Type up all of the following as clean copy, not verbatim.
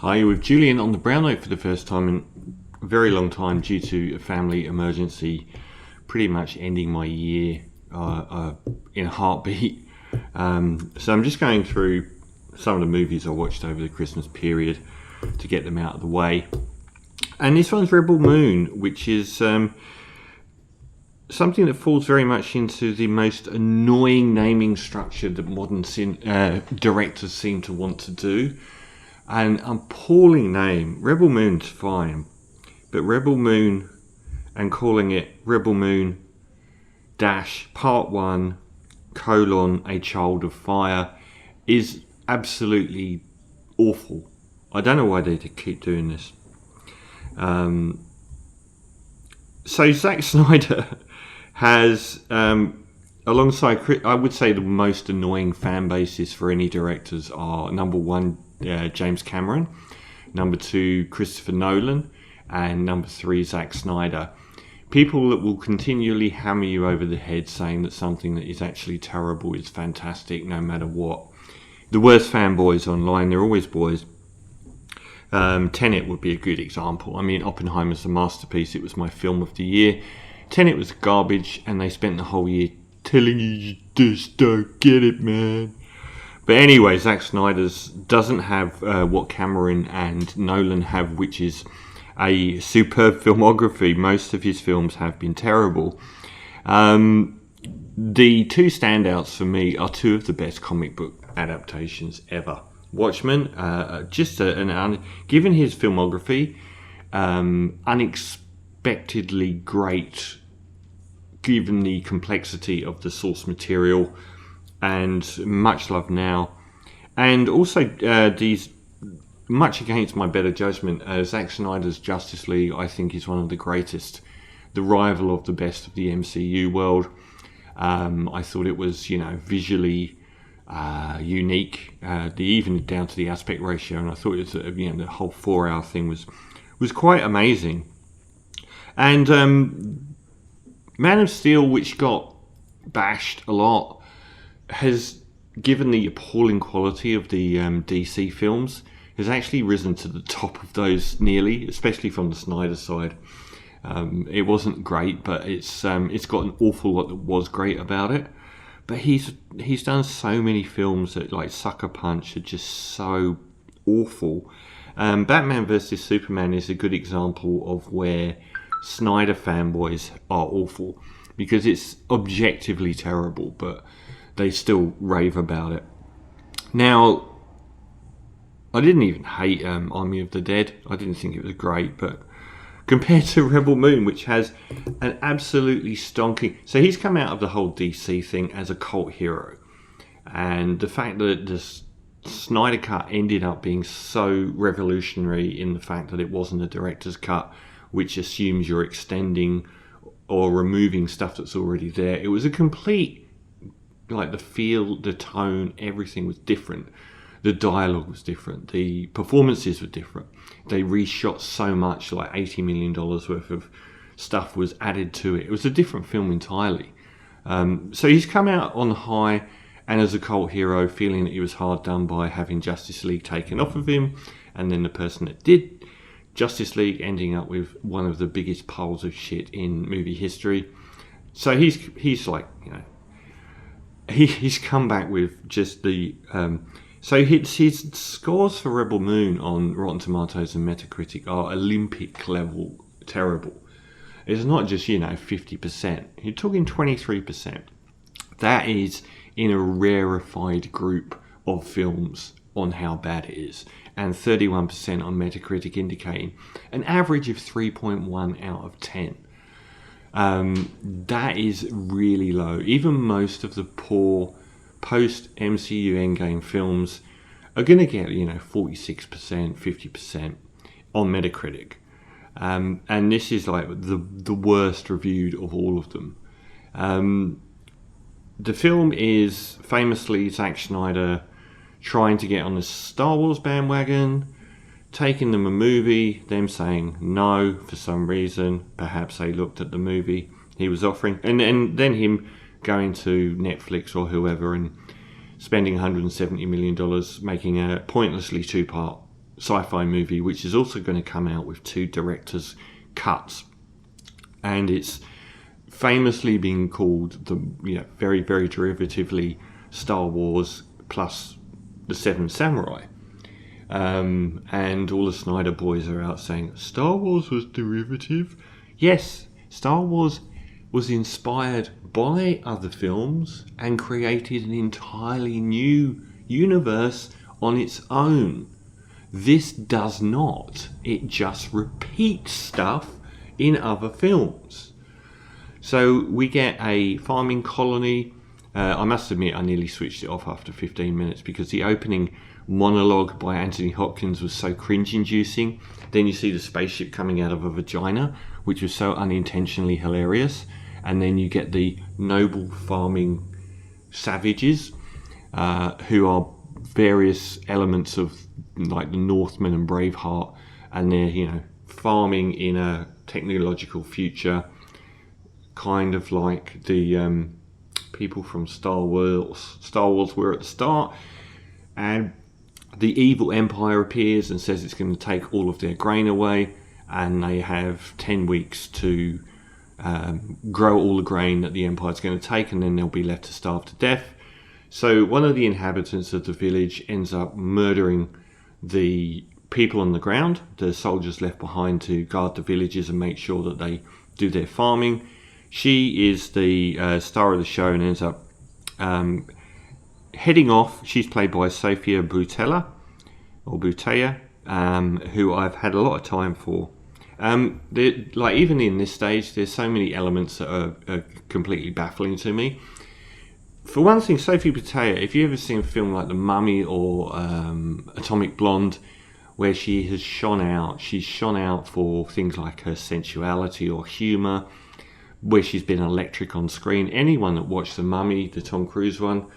Hi, with Julian on the brown note for the first time in a very long time due to a family emergency, pretty much ending my year in a heartbeat. So I'm just going through some of the movies I watched over the Christmas period to get them out of the way. And this one's Rebel Moon, which is something that falls very much into the most annoying naming structure that modern directors seem to want to do. An appalling name. Rebel Moon's fine, but Rebel Moon and calling it Rebel Moon dash Part 1 colon A Child of Fire is absolutely awful. I don't know why they keep doing this. So Zack Snyder has, alongside, I would say the most annoying fan bases for any directors are number one, James Cameron, number two, Christopher Nolan, and number three, Zack Snyder. People that will continually hammer you over the head saying that something that is actually terrible is fantastic no matter what. The worst fanboys online, they're always boys. Tenet would be a good example. I mean, Oppenheimer's a masterpiece. It was my film of the year. Tenet was garbage, and they spent the whole year telling you just don't get it, man. But anyway, Zack Snyder's doesn't have what Cameron and Nolan have, which is a superb filmography. Most of his films have been terrible. The two standouts for me are two of the best comic book adaptations ever. Watchmen, given his filmography, unexpectedly great, given the complexity of the source material, and much love now. And also these, much against my better judgment, Zack Snyder's Justice League I think is one of the greatest, the rival of the best of the MCU world. I thought it was, visually unique, even down to the aspect ratio, and I thought it was, the whole 4-hour thing was quite amazing. And Man of Steel, which got bashed a lot, has, given the appalling quality of the DC films, has actually risen to the top of those nearly, especially from the Snyder side. It wasn't great, but it's got an awful lot that was great about it. But he's done so many films that, like Sucker Punch, are just so awful. Batman vs Superman is a good example of where Snyder fanboys are awful, because it's objectively terrible, but they still rave about it. Now, I didn't even hate Army of the Dead. I didn't think it was great, but compared to Rebel Moon, which has an absolutely stonking... So he's come out of the whole DC thing as a cult hero. And the fact that the Snyder Cut ended up being so revolutionary in the fact that it wasn't a director's cut, which assumes you're extending or removing stuff that's already there. It was a complete... Like the feel, the tone, everything was different. The dialogue was different. The performances were different. They reshot so much, like $80 million worth of stuff was added to it. It was a different film entirely. So he's come out on high, and as a cult hero, feeling that he was hard done by having Justice League taken off of him, and then the person that did Justice League ending up with one of the biggest piles of shit in movie history. So he's like, he's come back with just the... So his scores for Rebel Moon on Rotten Tomatoes and Metacritic are Olympic level terrible. It's not just, 50%. You're talking 23%. That is in a rarefied group of films on how bad it is. And 31% on Metacritic, indicating an average of 3.1 out of 10. That is really low. Even most of the poor post-MCU Endgame films are going to get, 46%, 50% on Metacritic. And this is like the worst reviewed of all of them. The film is famously Zack Snyder trying to get on the Star Wars bandwagon, taking them a movie, them saying no for some reason. Perhaps they looked at the movie he was offering, and then him going to Netflix or whoever and spending $170 million making a pointlessly two-part sci-fi movie, which is also going to come out with 2 director's cuts, and it's famously being called the very, very derivatively Star Wars plus the 7 Samurai. And all the Snyder boys are out saying Star Wars was derivative. Yes, Star Wars was inspired by other films and created an entirely new universe on its own. This does not. It just repeats stuff in other films. So we get a farming colony. I must admit I nearly switched it off after 15 minutes because the opening monologue by Anthony Hopkins was so cringe-inducing. Then you see the spaceship coming out of a vagina, which was so unintentionally hilarious. And then you get the noble farming savages, who are various elements of like the Northmen and Braveheart, and they're farming in a technological future, kind of like the people from Star Wars were at the start. And the evil empire appears and says it's going to take all of their grain away, and they have 10 weeks to grow all the grain that the empire's going to take, and then they'll be left to starve to death. So one of the inhabitants of the village ends up murdering the people on the ground, the soldiers left behind to guard the villages and make sure that they do their farming. She is the star of the show and ends up heading off. She's played by Sophia Boutella, who I've had a lot of time for. Even in this stage, there's so many elements that are completely baffling to me. For one thing, Sophie Boutella, if you ever seen a film like The Mummy or Atomic Blonde, where she has shone out, she's shone out for things like her sensuality or humour, where she's been electric on screen. Anyone that watched The Mummy, the Tom Cruise one,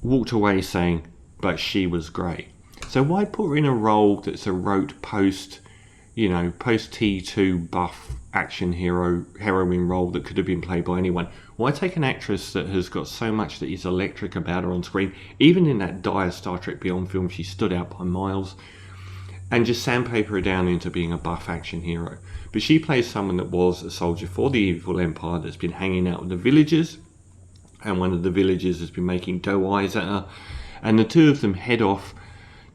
walked away saying, but she was great. So why put her in a role that's a rote post T2 buff action heroine role that could have been played by anyone? Why take an actress that has got so much that is electric about her on screen? Even in that dire Star Trek Beyond film, she stood out by miles, and just sandpaper her down into being a buff action hero. But she plays someone that was a soldier for the evil empire that's been hanging out with the villagers, and one of the villagers has been making doe eyes at her, and the two of them head off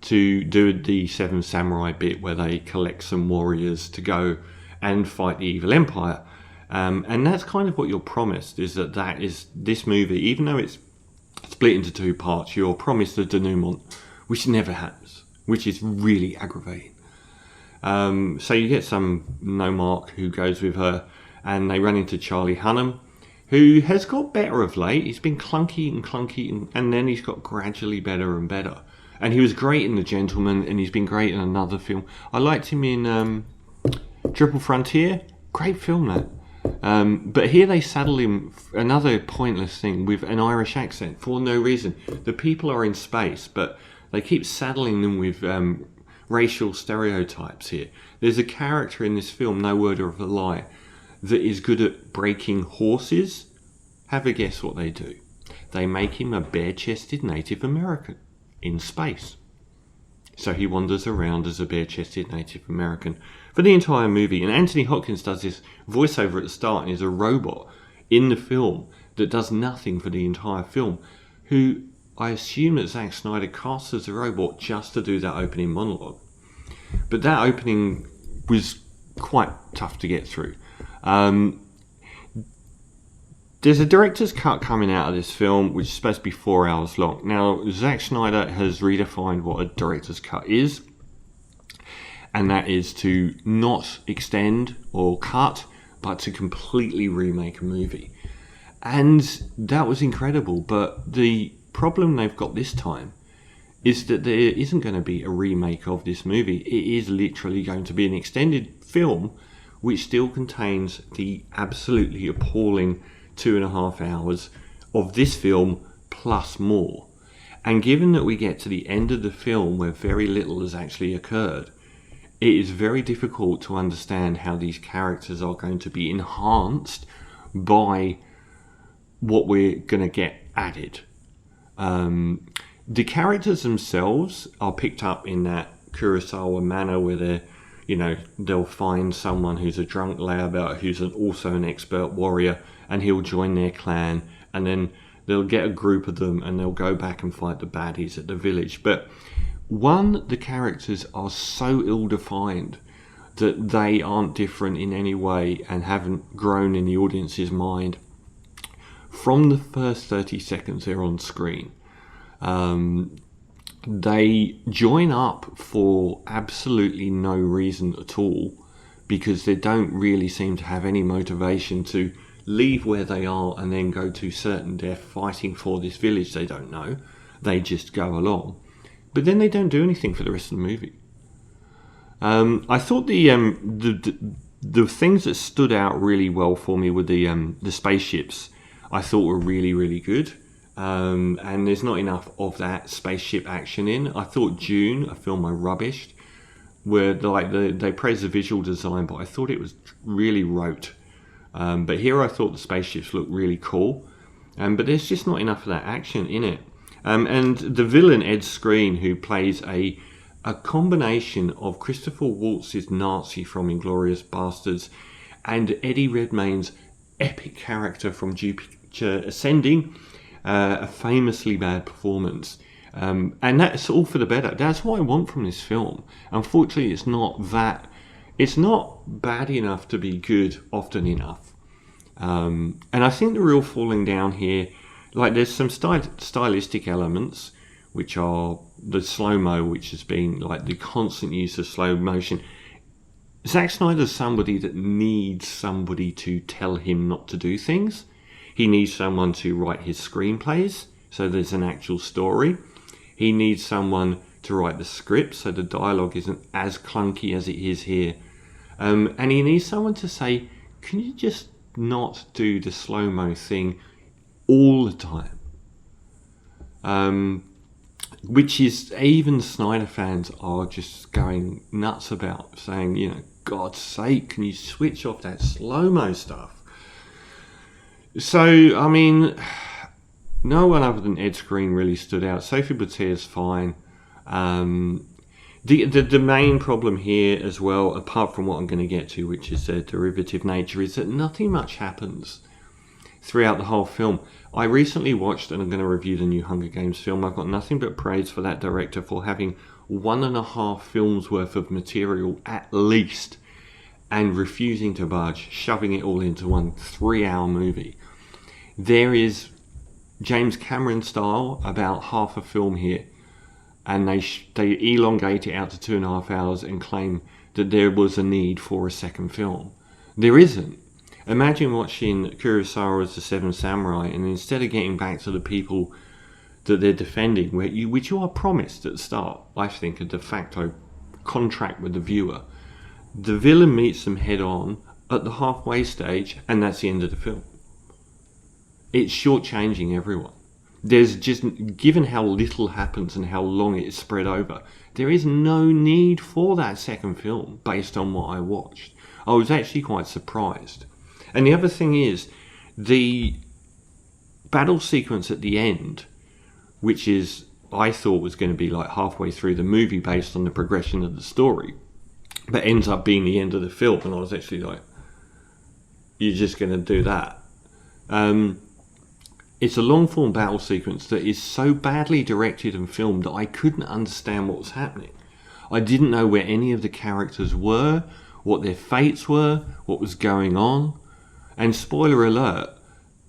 to do the 7 Samurai bit where they collect some warriors to go and fight the evil empire. And that's kind of what you're promised, is that is this movie, even though it's split into 2 parts, you're promised the denouement, which never happens, which is really aggravating. So you get some no-mark who goes with her, and they run into Charlie Hunnam, who has got better of late. He's been clunky, and then he's got gradually better and better. And he was great in The Gentleman, and he's been great in another film. I liked him in Triple Frontier. Great film, that. But here they saddle him, another pointless thing, with an Irish accent for no reason. The people are in space, but they keep saddling them with racial stereotypes here. There's a character in this film, no word of a lie, that is good at breaking horses. Have a guess what they do. They make him a bare-chested Native American in space. So he wanders around as a bare-chested Native American for the entire movie. And Anthony Hopkins does this voiceover at the start and is a robot in the film that does nothing for the entire film, who I assume that Zack Snyder cast as a robot just to do that opening monologue. But that opening was quite tough to get through. There's a director's cut coming out of this film, which is supposed to be 4 hours long. Now, Zack Snyder has redefined what a director's cut is, and that is to not extend or cut, but to completely remake a movie. And that was incredible, but the problem they've got this time is that there isn't going to be a remake of this movie. It is literally going to be an extended film, which still contains the absolutely appalling 2.5 hours of this film plus more. And given that we get to the end of the film where very little has actually occurred, it is very difficult to understand how these characters are going to be enhanced by what we're going to get added. The characters themselves are picked up in that Kurosawa manner where they'll find someone who's a drunk layabout who's also an expert warrior, and he'll join their clan, and then they'll get a group of them and they'll go back and fight the baddies at the village. But the characters are so ill-defined that they aren't different in any way and haven't grown in the audience's mind from the first 30 seconds they're on screen. They join up for absolutely no reason at all, because they don't really seem to have any motivation to leave where they are and then go to certain death fighting for this village they don't know. They just go along. But then they don't do anything for the rest of the movie. I thought the things that stood out really well for me were the spaceships. I thought were really, really good. And there's not enough of that spaceship action in. I thought Dune, a film I rubbished, where they praised the visual design, but I thought it was really rote. But here I thought the spaceships looked really cool. But there's just not enough of that action in it. And the villain, Ed Skrein, who plays a combination of Christopher Waltz's Nazi from Inglourious Bastards and Eddie Redmayne's epic character from Jupiter Ascending, a famously bad performance. And that's all for the better. That's what I want from this film. Unfortunately, it's not bad enough to be good often enough. And I think the real falling down here, there's some stylistic elements, which are the slow-mo, which has been the constant use of slow motion. Zack Snyder's somebody that needs somebody to tell him not to do things. He needs someone to write his screenplays, so there's an actual story. He needs someone to write the script, so the dialogue isn't as clunky as it is here. And he needs someone to say, can you just not do the slow-mo thing all the time? Which is, even Snyder fans are just going nuts about, saying, God's sake, can you switch off that slow-mo stuff? So, I mean, no one other than Ed Skrein really stood out. Sophie Boutier's fine. The main problem here as well, apart from what I'm going to get to, which is their derivative nature, is that nothing much happens throughout the whole film. I recently watched, and I'm going to review the new Hunger Games film. I've got nothing but praise for that director for having 1.5 films worth of material at least, and refusing to budge, shoving it all into one 3-hour movie. There is James Cameron style about half a film here, and they elongate it out to 2.5 hours and claim that there was a need for a second film. There isn't. Imagine watching Kurosawa's The Seven Samurai, and instead of getting back to the people that they're defending, which you are promised at the start, I think, a de facto contract with the viewer, the villain meets them head on at the halfway stage, and that's the end of the film. It's shortchanging everyone. There's just, given how little happens and how long it's spread over, there is no need for that second film based on what I watched. I was actually quite surprised. And the other thing is, the battle sequence at the end, which is, I thought was going to be halfway through the movie based on the progression of the story, but ends up being the end of the film, and I was actually like, you're just going to do that? It's a long-form battle sequence that is so badly directed and filmed that I couldn't understand what was happening. I didn't know where any of the characters were, what their fates were, what was going on. And spoiler alert,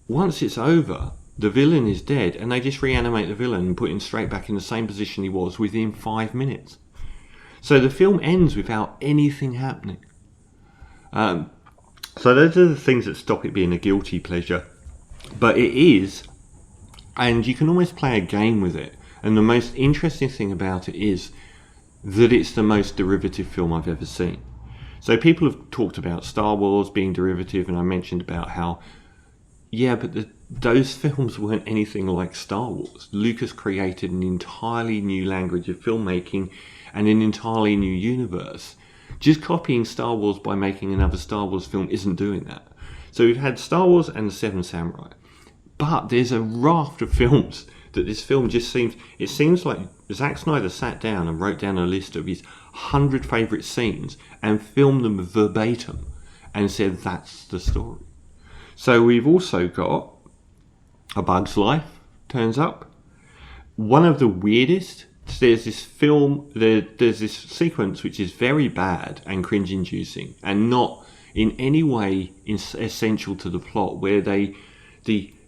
once it's over, the villain is dead, and they just reanimate the villain and put him straight back in the same position he was within 5 minutes. So the film ends without anything happening. So those are the things that stop it being a guilty pleasure. But it is, and you can almost play a game with it. And the most interesting thing about it is that it's the most derivative film I've ever seen. So people have talked about Star Wars being derivative, and I mentioned about how, but those films weren't anything like Star Wars. Lucas created an entirely new language of filmmaking and an entirely new universe. Just copying Star Wars by making another Star Wars film isn't doing that. So we've had Star Wars and The Seven Samurai. But there's a raft of films that this film just seems like Zack Snyder sat down and wrote down a list of his 100 favourite scenes and filmed them verbatim and said that's the story. So we've also got A Bug's Life turns up. One of the weirdest, there's this sequence which is very bad and cringe-inducing and not in any way essential to the plot, where the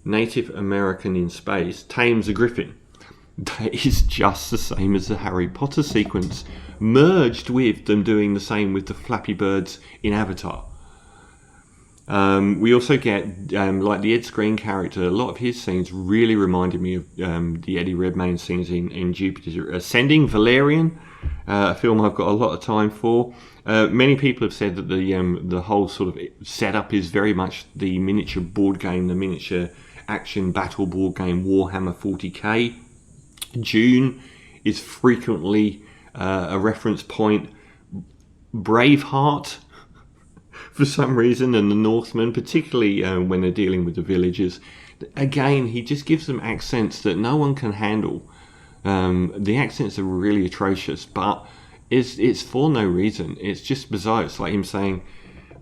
Native American in space tames a griffin. That is just the same as the Harry Potter sequence, merged with them doing the same with the Flappy Birds in Avatar. We also get, like the Ed Skrein character, a lot of his scenes really reminded me of the Eddie Redmayne scenes in Jupiter Ascending, Valerian, a film I've got a lot of time for. Many people have said that the whole sort of setup is very much the miniature board game, the miniature action battle board game Warhammer 40k. Dune is frequently a reference point. Braveheart, for some reason, and the Northmen, particularly when they're dealing with the villagers. Again, he just gives them accents that no one can handle. The accents are really atrocious, but it's for no reason. It's just bizarre. It's like him saying,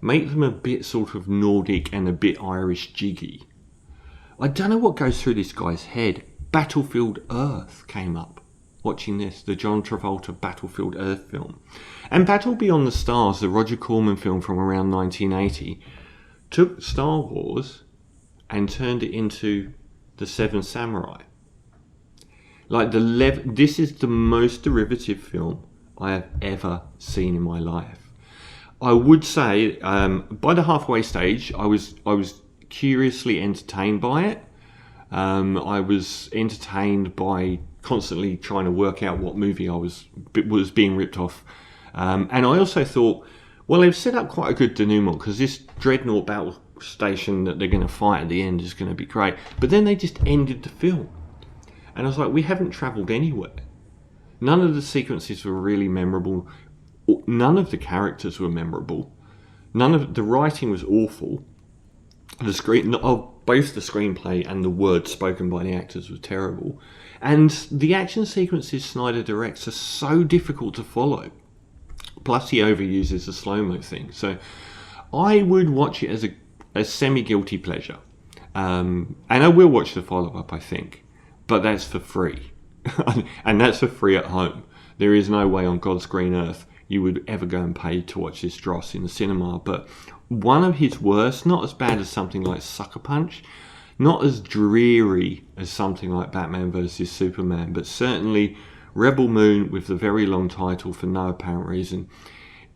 make them a bit sort of Nordic and a bit Irish jiggy. I don't know what goes through this guy's head. Battlefield Earth came up. Watching this, the John Travolta Battlefield Earth film. And Battle Beyond the Stars, the Roger Corman film from around 1980, took Star Wars and turned it into the Seven Samurai. Like this is the most derivative film I have ever seen in my life. I would say by the halfway stage, I was curiously entertained by it. I was entertained by constantly trying to work out what movie I was being ripped off. And I also thought, well, they've set up quite a good denouement, because this dreadnought battle station that they're going to fight at the end is going to be great. But then they just ended the film. And I was like, we haven't travelled anywhere. None of the sequences were really memorable. None of the characters were memorable. None of the writing was awful. Both the screenplay and the words spoken by the actors were terrible. And the action sequences Snyder directs are so difficult to follow. Plus he overuses the slow-mo thing. So I would watch it as a semi-guilty pleasure. And I will watch the follow-up, I think. But that's for free. And that's for free at home. There is no way on God's green earth you would ever go and pay to watch this dross in the cinema. But one of his worst, not as bad as something like Sucker Punch, not as dreary as something like Batman vs Superman, but certainly Rebel Moon, with the very long title for no apparent reason,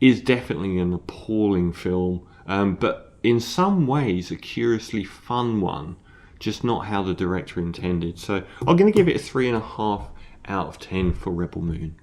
is definitely an appalling film, but in some ways a curiously fun one, just not how the director intended. So I'm going to give it a 3.5 out of 10 for Rebel Moon.